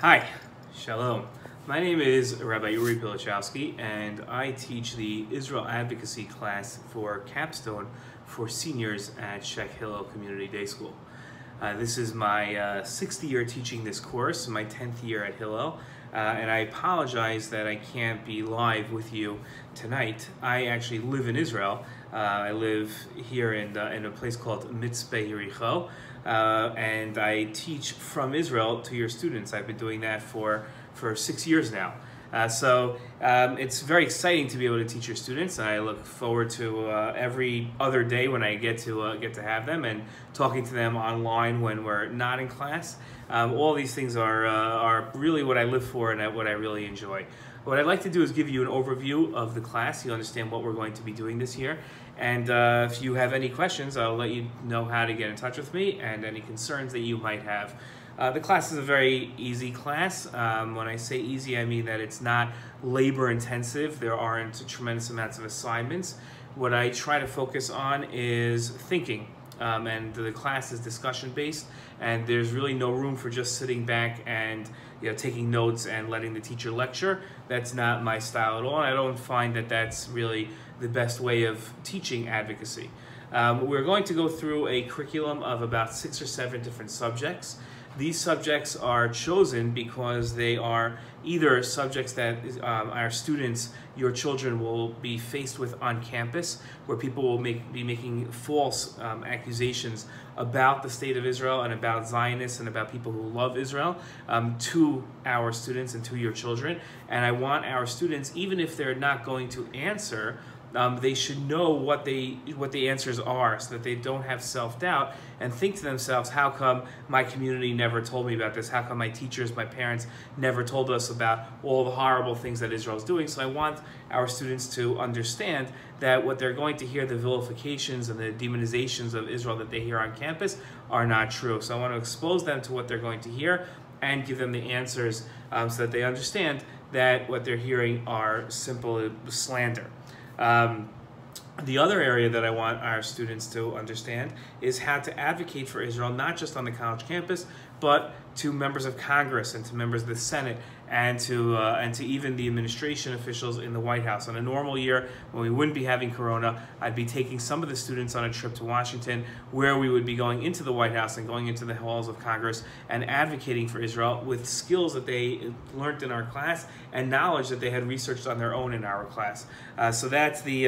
Hi, Shalom. My name is Rabbi Uri Pilichowski, and I teach the Israel Advocacy class for Capstone for seniors at Scheck Hillel Community Day School. This is my sixth year teaching this course, my 10th year at Hillel, and I apologize that I can't be live with you tonight. I actually live in Israel. I live here in a place called Mitzpe Yericho, and I teach from Israel to your students. I've been doing that for 6 years now. So it's very exciting to be able to teach your students, and I look forward to every other day when I get to have them and talking to them online when we're not in class. All these things are really what I live for and what I really enjoy. What I'd like to do is give you an overview of the class. You'll understand what we're going to be doing this year. And if you have any questions, I'll let you know how to get in touch with me and any concerns that you might have. The class is a very easy class. When I say easy, I mean that it's not labor intensive. There aren't tremendous amounts of assignments. What I try to focus on is thinking. And the class is discussion based, and there's really no room for just sitting back and taking notes and letting the teacher lecture. That's not my style at all, and I don't find that that's really the best way of teaching advocacy. We're going to go through a curriculum of about 6 or 7 different subjects. These subjects are chosen because they are either subjects that our students, your children, will be faced with on campus, where people will be making false accusations about the state of Israel and about Zionists and about people who love Israel to our students and to your children. And I want our students, even if they're not going to answer, they should know what the answers are, so that they don't have self-doubt and think to themselves, how come my community never told me about this? How come my teachers, my parents never told us about all the horrible things that Israel is doing? So I want our students to understand that what they're going to hear, the vilifications and the demonizations of Israel that they hear on campus, are not true. So I want to expose them to what they're going to hear and give them the answers so that they understand that what they're hearing are simple slander. The other area that I want our students to understand is how to advocate for Israel, not just on the college campus, but to members of Congress and to members of the Senate and to even the administration officials in the White House. On a normal year, when we wouldn't be having Corona, I'd be taking some of the students on a trip to Washington, where we would be going into the White House and going into the halls of Congress and advocating for Israel with skills that they learned in our class and knowledge that they had researched on their own in our class. So that's the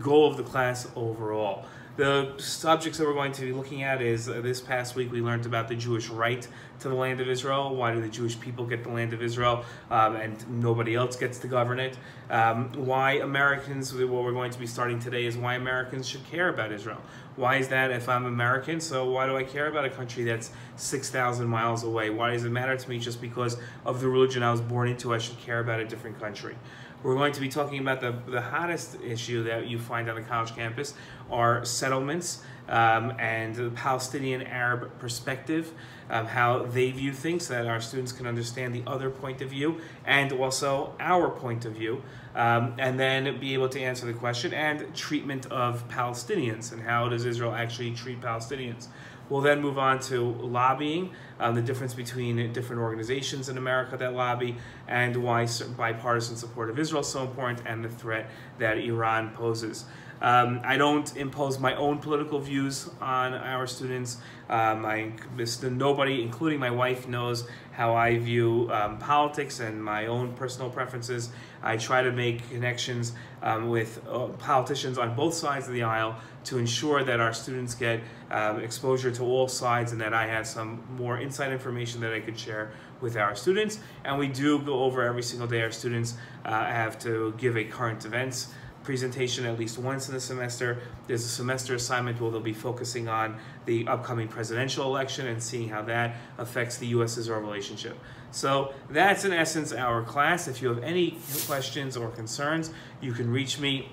goal of the class overall. The subjects that we're going to be looking at is, this past week we learned about the Jewish right to the land of Israel. Why do the Jewish people get the land of Israel and nobody else gets to govern it? Why Americans, what we're going to be starting today is why Americans should care about Israel. Why is that? If I'm American, so why do I care about a country that's 6,000 miles away? Why does it matter to me just because of the religion I was born into? I should care about a different country. We're going to be talking about the hottest issue that you find on the college campus are settlements and the Palestinian-Arab perspective, how they view things, so that our students can understand the other point of view and also our point of view, and then be able to answer the question and treatment of Palestinians and how does Israel actually treat Palestinians. We'll then move on to lobbying, the difference between different organizations in America that lobby, and why bipartisan support of Israel is so important, and the threat that Iran poses. I don't impose my own political views on our students. Nobody, including my wife, knows how I view politics and my own personal preferences. I try to make connections with politicians on both sides of the aisle to ensure that our students get exposure to all sides, and that I have some more inside information that I could share with our students. And we do go over every single day. Our students have to give a current events presentation at least once in the semester. There's a semester assignment where they'll be focusing on the upcoming presidential election and seeing how that affects the U.S.-Israel relationship. So that's in essence our class. If you have any questions or concerns, you can reach me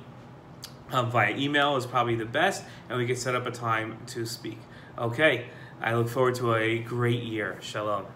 via email is probably the best, and we can set up a time to speak. Okay, I look forward to a great year. Shalom.